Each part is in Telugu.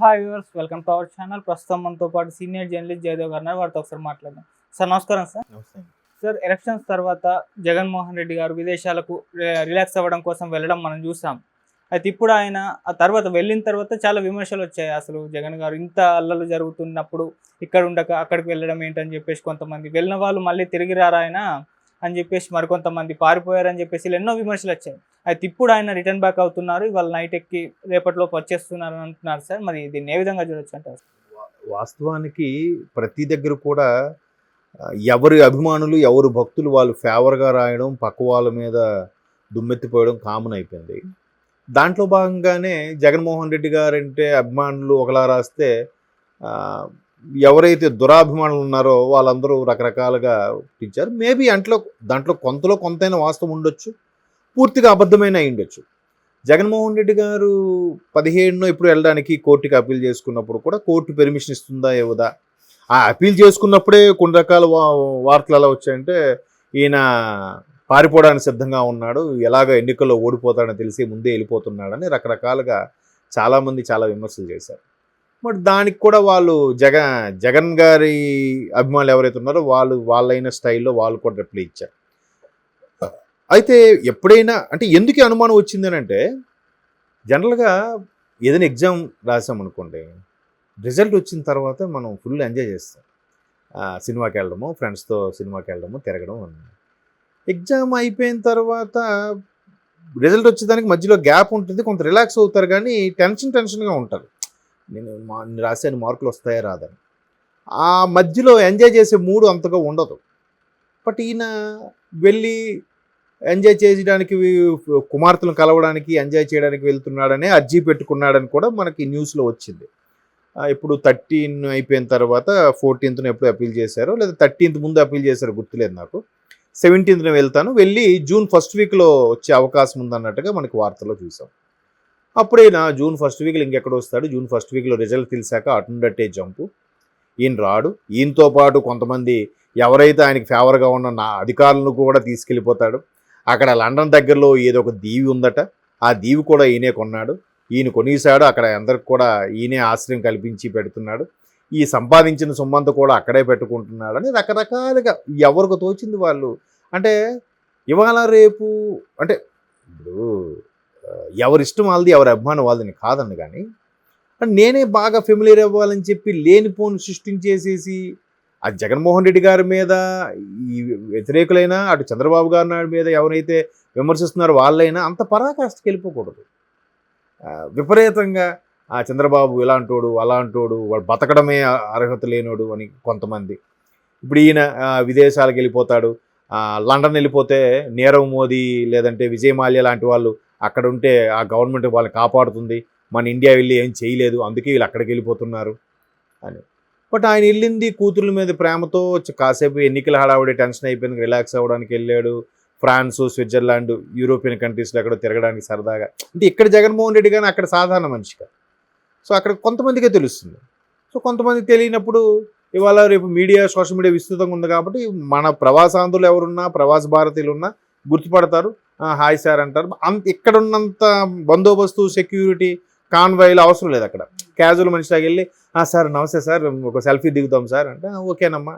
Hi viewers, welcome to our channel. ప్రస్తుతం మనతో పాటు సీనియర్ జర్నలిస్ట్ జయదేవ్ గారు ఉన్నారు. వారితో ఒకసారి మాట్లాడదాం. సార్ నమస్కారం. సార్ నమస్తే. సార్ ఎలక్షన్స్ తర్వాత జగన్మోహన్ రెడ్డి గారు విదేశాలకు రిలాక్స్ అవ్వడం కోసం వెళ్ళడం మనం చూసాం. అయితే ఇప్పుడు ఆయన ఆ తర్వాత వెళ్ళిన తర్వాత చాలా విమర్శలు వచ్చాయి. అసలు జగన్ గారు ఇంత అల్లలు జరుగుతున్నప్పుడు ఇక్కడ ఉండక అక్కడికి వెళ్ళడం ఏంటని చెప్పేసి కొంతమంది, వెళ్ళిన వాళ్ళు మళ్ళీ తిరిగి రారా ఆయన అని చెప్పేసి మరికొంతమంది పారిపోయారని చెప్పేసి ఎన్నో విమర్శలు వచ్చాయి. అయితే ఇప్పుడు ఆయన రిటర్న్ బ్యాక్ అవుతున్నారు. ఇవాళ నైట్ ఎక్కి రేపటిలోపు వచ్చేస్తున్నారు అని అంటున్నారు. సార్ మరి దీన్ని ఏ విధంగా చూడొచ్చు అంటారు? వాస్తవానికి ప్రతి దగ్గర కూడా ఎవరి అభిమానులు ఎవరు భక్తులు వాళ్ళు ఫేవర్గా రాయడం, పక్క వాళ్ళ మీద దుమ్మెత్తిపోయడం కామన్ అయిపోయింది. దాంట్లో భాగంగానే జగన్మోహన్ రెడ్డి గారంటే అభిమానులు ఒకలా రాస్తే ఎవరైతే దురాభిమానులు ఉన్నారో వాళ్ళందరూ రకరకాలుగా ఇచ్చారు. మేబీ దాంట్లో కొంతైనా వాస్తవం ఉండొచ్చు, పూర్తిగా అబద్ధమైన అయి ఉండొచ్చు. జగన్మోహన్ రెడ్డి గారు 17నో ఇప్పుడు వెళ్ళడానికి కోర్టుకి అప్పీల్ చేసుకున్నప్పుడు కూడా కోర్టు పెర్మిషన్ ఇస్తుందా ఇవ్వదా, ఆ అప్పీల్ చేసుకున్నప్పుడే కొన్ని రకాల వార్తలు ఎలా వచ్చాయంటే ఈయన పారిపోవడానికి సిద్ధంగా ఉన్నాడు, ఎలాగ ఎన్నికల్లో ఓడిపోతాడని తెలిసి ముందే వెళ్ళిపోతున్నాడని రకరకాలుగా చాలామంది చాలా విమర్శలు చేశారు. బట్ దానికి కూడా వాళ్ళు జగన్ గారి అభిమానులు ఎవరైతే ఉన్నారో వాళ్ళైన స్టైల్లో వాళ్ళు కూడా రిప్లై ఇచ్చారు. అయితే ఎప్పుడైనా అంటే ఎందుకు అనుమానం వచ్చిందని అంటే, జనరల్గా ఏదైనా ఎగ్జామ్ రాసామనుకోండి, రిజల్ట్ వచ్చిన తర్వాత మనం ఫుల్ ఎంజాయ్ చేస్తాం. సినిమాకి వెళ్ళడము, ఫ్రెండ్స్తో సినిమాకి వెళ్ళడము, తిరగడం అన్నీ. ఎగ్జామ్ అయిపోయిన తర్వాత రిజల్ట్ వచ్చేదానికి మధ్యలో గ్యాప్ ఉంటుంది, కొంత రిలాక్స్ అవుతారు, కానీ టెన్షన్గా ఉంటారు. నేను రాసాను మార్కులు వస్తాయా రాదని. ఆ మధ్యలో ఎంజాయ్ చేసే మూడు అంతగా ఉండదు. బట్ ఈయన వెళ్ళి ఎంజాయ్ చేయడానికి, కుమార్తెలను కలవడానికి, ఎంజాయ్ చేయడానికి వెళ్తున్నాడనే అర్జీ పెట్టుకున్నాడని కూడా మనకి న్యూస్లో వచ్చింది. ఇప్పుడు 13 అయిపోయిన తర్వాత 14th ఎప్పుడు అప్పీల్ చేశారో, లేదా 13th ముందు అప్పీల్ చేశారో గుర్తులేదు నాకు. 17th వెళ్తాను, వెళ్ళి June 1st వీక్లో వచ్చే అవకాశం ఉందన్నట్టుగా మనకి వార్తల్లో చూసాం. అప్పుడైనా June 1st వీక్లో ఇంకెక్కడ వస్తాడు, June 1st వీక్లో రిజల్ట్ తెలిసాక అటుండట్టే జంపు. ఈయన రాడు. ఈయనతో పాటు కొంతమంది ఎవరైతే ఆయనకి ఫేవర్గా ఉన్న నా అధికారులను కూడా తీసుకెళ్ళిపోతాడు. అక్కడ లండన్ దగ్గరలో ఏదో ఒక దీవి ఉందట, ఆ దీవి కూడా ఈయనే కొన్నాడు, ఈయన కొనేసాడు. అక్కడ అందరికి కూడా ఈయనే ఆశ్రయం కల్పించి పెడుతున్నాడు. ఈ సంపాదించిన సొమ్మంతా కూడా అక్కడే పెట్టుకుంటున్నాడని రకరకాలుగా ఎవరికి తోచింది వాళ్ళు. అంటే ఇవాళ రేపు అంటే ఇప్పుడు ఎవరి ఇష్టం వాళ్ళది, ఎవరి అభిమానం వాళ్ళని కాదండి, కానీ నేనే బాగా ఫెమిలియర్ అవ్వాలని చెప్పి లేనిపోను సృష్టించేసేసి అది జగన్మోహన్ రెడ్డి గారి మీద ఈ వ్యతిరేకులైనా, అటు చంద్రబాబు గారి మీద ఎవరైతే విమర్శిస్తున్నారో వాళ్ళైనా అంత పరాకాష్ఠకి వెళ్ళిపోకూడదు. విపరీతంగా చంద్రబాబు ఇలాంటోడు అలాంటోడు, వాడు బతకడమే అర్హత లేనోడు అని కొంతమంది. ఇప్పుడు ఈయన విదేశాలకు వెళ్ళిపోతాడు, లండన్ వెళ్ళిపోతే నీరవ్ మోదీ లేదంటే విజయ్ మాల్యా లాంటి వాళ్ళు అక్కడ ఉంటే ఆ గవర్నమెంట్ వాళ్ళని కాపాడుతుంది, మన ఇండియా వెళ్ళి ఏం చేయలేదు, అందుకే వీళ్ళు అక్కడికి వెళ్ళిపోతున్నారు అని. బట్ ఆయన వెళ్ళింది కూతుర్ల మీద ప్రేమతో, కాసేపు ఎన్నికల హడావుడి టెన్షన్ అయిపోయింది, రిలాక్స్ అవ్వడానికి వెళ్ళాడు. ఫ్రాన్స్, స్విట్జర్లాండ్, యూరోపియన్ కంట్రీస్లో ఎక్కడో తిరగడానికి సరదాగా. అంటే ఇక్కడ జగన్మోహన్ రెడ్డి కానీ అక్కడ సాధారణ మనిషిగా. సో అక్కడ కొంతమందికే తెలుస్తుంది. సో కొంతమందికి తెలియనప్పుడు ఇవాళ రేపు మీడియా, సోషల్ మీడియా విస్తృతంగా ఉంది కాబట్టి మన ప్రవాసాంధ్రులు ఎవరున్నా, ప్రవాస భారతీయులు ఉన్నా గుర్తుపడతారు, హాయ్ సార్ అంటారు. ఇక్కడ ఉన్నంత బందోబస్తు, సెక్యూరిటీ, కాన్వాయ్లు అవసరం లేదు. అక్కడ క్యాజువల్ మనిషిలాగా వెళ్ళి సార్ నమస్తే సార్, ఒక సెల్ఫీ దిగుతాం సార్ అంటే ఓకేనమ్మా,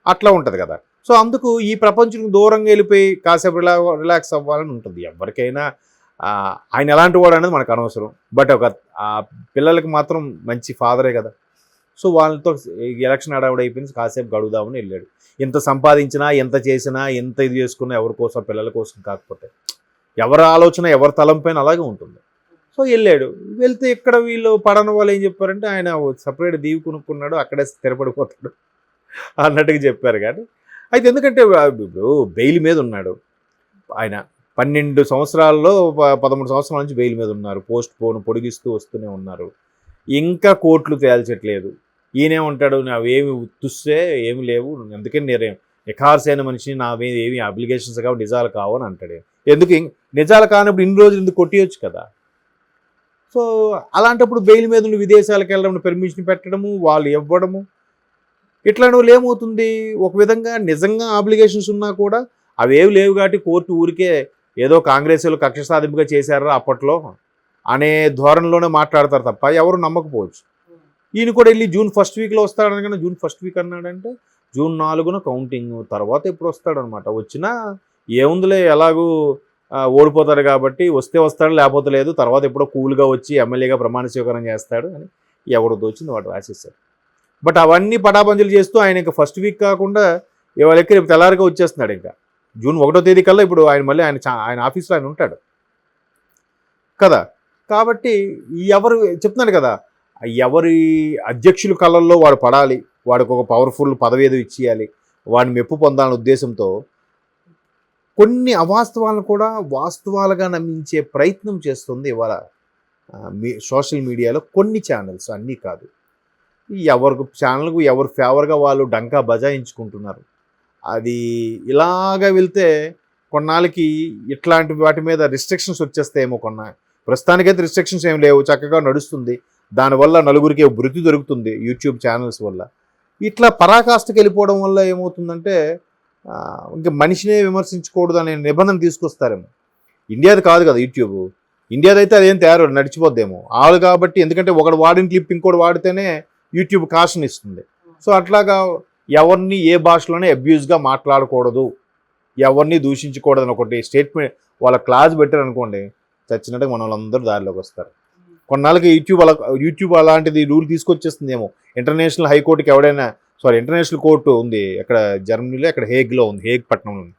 అట్లా ఉంటుంది కదా. సో అందుకు ఈ ప్రపంచం దూరంగా వెళ్ళిపోయి కాసేపు రిలాక్స్ అవ్వాలని ఉంటుంది ఎవరికైనా. ఆయన ఎలాంటి వాడు అనేది మనకు అనవసరం, బట్ ఒక పిల్లలకి మాత్రం మంచి ఫాదరే కదా. సో వాళ్ళతో ఎలక్షన్ హడావుడి అయిపోయింది, కాసేపు గడువుదామని వెళ్ళాడు. ఎంత సంపాదించినా, ఎంత చేసినా, ఎంత ఇది చేసుకున్నా ఎవరి కోసం, పిల్లల కోసం కాకపోతే ఎవరి ఆలోచన, ఎవరి తలంపైన అలాగే ఉంటుంది. సో వెళ్ళాడు. వెళ్తే ఇక్కడ వీళ్ళు పడని వాళ్ళు ఏం చెప్పారంటే ఆయన సపరేట్ దీవి కొనుక్కున్నాడు, అక్కడే స్థిరపడిపోతాడు అన్నట్టుగా చెప్పారు. కానీ అయితే ఎందుకంటే ఇప్పుడు బెయిల్ మీద ఉన్నాడు ఆయన. 12 సంవత్సరాల్లో 13 సంవత్సరాల నుంచి బెయిల్ మీద ఉన్నారు. పోస్ట్ పోన్ పొడిగిస్తూ వస్తూనే ఉన్నారు. ఇంకా కోర్టులు తేల్చట్లేదు. ఈయనేమంటాడు, నావేమి తుస్సే ఏమి లేవు, అందుకని నేనేం నిఖార్సైన మనిషిని, నా మీద ఏమి అప్లికేషన్స్ కావు, నిజాలు కావు అని అంటాడు. ఎందుకు నిజాలు కానప్పుడు ఇన్ని రోజులు ఎందుకు కొట్టియొచ్చు కదా. సో అలాంటప్పుడు బెయిల్ మీద ఉండి విదేశాలకు వెళ్ళడం, పెర్మిషన్ పెట్టడము, వాళ్ళు ఇవ్వడము, ఇట్లాంటి వాళ్ళు ఏమవుతుంది, ఒక విధంగా నిజంగా అప్లికేషన్స్ ఉన్నా కూడా అవేవి లేవు కాబట్టి కోర్టు ఊరికే ఏదో కాంగ్రెస్లో కక్ష సాధింపుగా చేశారా అప్పట్లో అనే ధోరణిలోనే మాట్లాడతారు తప్ప ఎవరు నమ్మకపోవచ్చు. ఈయన కూడా వెళ్ళి జూన్ 1st వీక్లో వస్తాడనగానే జూన్ 1st వీక్ అన్నాడంటే జూన్ 4న కౌంటింగ్ తర్వాత ఎప్పుడు వస్తాడనమాట. వచ్చినా ఏముందిలే ఎలాగూ ఓడిపోతాడు కాబట్టి వస్తే వస్తాడు లేకపోతే లేదు, తర్వాత ఎప్పుడో కూల్గా వచ్చి ఎమ్మెల్యేగా ప్రమాణ స్వీకారం చేస్తాడు అని ఎవడు దోచింది వాడు రాసేసాడు. బట్ అవన్నీ పటాపంచలు చేస్తూ ఆయన ఇంకా 1st వీక్ కాకుండా ఇవాళ ఎక్కి రేపు తెల్లారిగా వచ్చేస్తున్నాడు. ఇంకా జూన్ 1వ తేదీ కల్లా ఇప్పుడు ఆయన మళ్ళీ ఆయన ఆఫీస్లో ఆయన ఉంటాడు కదా. కాబట్టి ఎవరు చెప్తున్నాడు కదా, ఎవరి అధ్యక్షుల కళ్ళల్లో వాడు పడాలి, వాడికి ఒక పవర్ఫుల్ పదవి ఏదో ఇచ్చేయాలి, వాడిని మెప్పు పొందాలనే ఉద్దేశంతో కొన్ని అవాస్తవాలను కూడా వాస్తవాలుగా నమ్మించే ప్రయత్నం చేస్తుంది ఇవాళ సోషల్ మీడియాలో కొన్ని ఛానల్స్, అన్నీ కాదు. ఎవరికి ఛానల్కు ఎవరు ఫేవర్గా వాళ్ళు డంకా బజాయించుకుంటున్నారు. అది ఇలాగా వెళ్తే కొన్నాళ్ళకి ఇట్లాంటి వాటి మీద రిస్ట్రిక్షన్స్ వచ్చేస్తాయేమో. ప్రస్తుతానికైతే రిస్ట్రిక్షన్స్ ఏం లేవు, చక్కగా నడుస్తుంది. దానివల్ల నలుగురికి వృత్తి దొరుకుతుంది యూట్యూబ్ ఛానల్స్ వల్ల. ఇట్లా పరాకాష్ఠకి వెళ్ళిపోవడం వల్ల ఏమవుతుందంటే ఇంకా మనిషినే విమర్శించకూడదు అనే నిబంధన తీసుకొస్తారేమో. ఇండియాది కాదు కదా యూట్యూబ్, ఇండియాది అయితే అదేం తయారు నడిచిపోద్దేమో ఆలు కాబట్టి. ఎందుకంటే ఒకడు వాడిన క్లిప్ ఇంకోటి వాడితేనే యూట్యూబ్ కాషన్ ఇస్తుంది. సో అట్లాగా ఎవరిని ఏ భాషలోనే అబ్యూజ్గా మాట్లాడకూడదు, ఎవరిని దూషించకూడదు అని ఒకటి స్టేట్మెంట్ వాళ్ళ క్లాస్ పెట్టారు అనుకోండి, చచ్చినట్టుగా మన వాళ్ళందరూ దారిలోకి వస్తారు. కొన్నాళ్ళకి యూట్యూబ్ అలాంటిది రూల్ తీసుకొచ్చేస్తుందేమో. ఇంటర్నేషనల్ హైకోర్టుకి ఎవడైనా ఇంటర్నేషనల్ కోర్టు ఉంది ఎక్కడ జర్మనీలో, ఎక్కడ హేగ్లో ఉంది, హేగ్ పట్టణంలో ఉంది.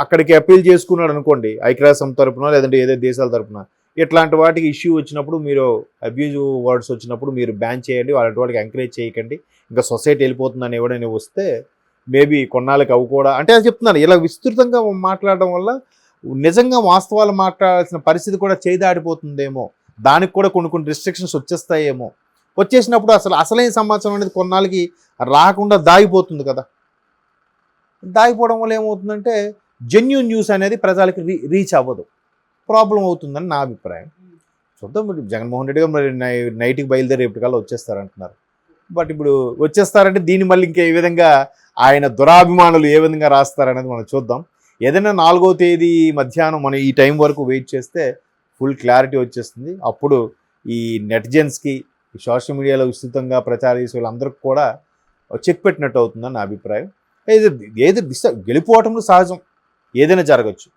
అక్కడికి అప్పీల్ చేసుకున్నాడు అనుకోండి ఐక్యరాజ్యం తరపున లేదంటే ఏదో దేశాల తరపున, ఇట్లాంటి వాటికి ఇష్యూ వచ్చినప్పుడు మీరు అబ్యూజ్ వర్డ్స్ వచ్చినప్పుడు మీరు బ్యాన్ చేయండి, అలాంటి వాటికి ఎంకరేజ్ చేయకండి, ఇంకా సొసైటీ వెళ్ళిపోతుందని ఎవడైనా వస్తే మేబీ కొన్నాళ్ళకి అవి కూడా అంటే అది చెప్తున్నాను. ఇలా విస్తృతంగా మాట్లాడడం వల్ల నిజంగా వాస్తవాలు మాట్లాడాల్సిన పరిస్థితి కూడా చేదాడిపోతుందేమో. దానికి కూడా కొన్ని రిస్ట్రిక్షన్స్ వచ్చేస్తాయేమో. వచ్చేసినప్పుడు అసలైన సమాచారం అనేది కొన్నాళ్ళకి రాకుండా దాగిపోతుంది కదా. దాగిపోవడం వల్ల ఏమవుతుందంటే జెన్యూన్ న్యూస్ అనేది ప్రజలకి రీచ్ అవ్వదు, ప్రాబ్లం అవుతుందని నా అభిప్రాయం. చూద్దాం. జగన్మోహన్ రెడ్డి గారు మరి నైట్కి బయలుదేరి రేపటికల్లా వచ్చేస్తారంటున్నారు. బట్ ఇప్పుడు వచ్చేస్తారంటే దీన్ని మళ్ళీ ఇంకా ఏ విధంగా ఆయన దురాభిమానులు ఏ విధంగా రాస్తారనేది మనం చూద్దాం. ఏదైనా 4వ తేదీ మధ్యాహ్నం మనం ఈ టైం వరకు వెయిట్ చేస్తే ఫుల్ క్లారిటీ వచ్చేస్తుంది. అప్పుడు ఈ నెటిజన్స్కి ఈ సోషల్ మీడియాలో విస్తృతంగా ప్రచారం చేసే వాళ్ళందరికీ కూడా చెక్ పెట్టినట్టు అవుతుందని నా అభిప్రాయం. ఏది గెలిపోవటంలో సహజం, ఏదైనా జరగచ్చు.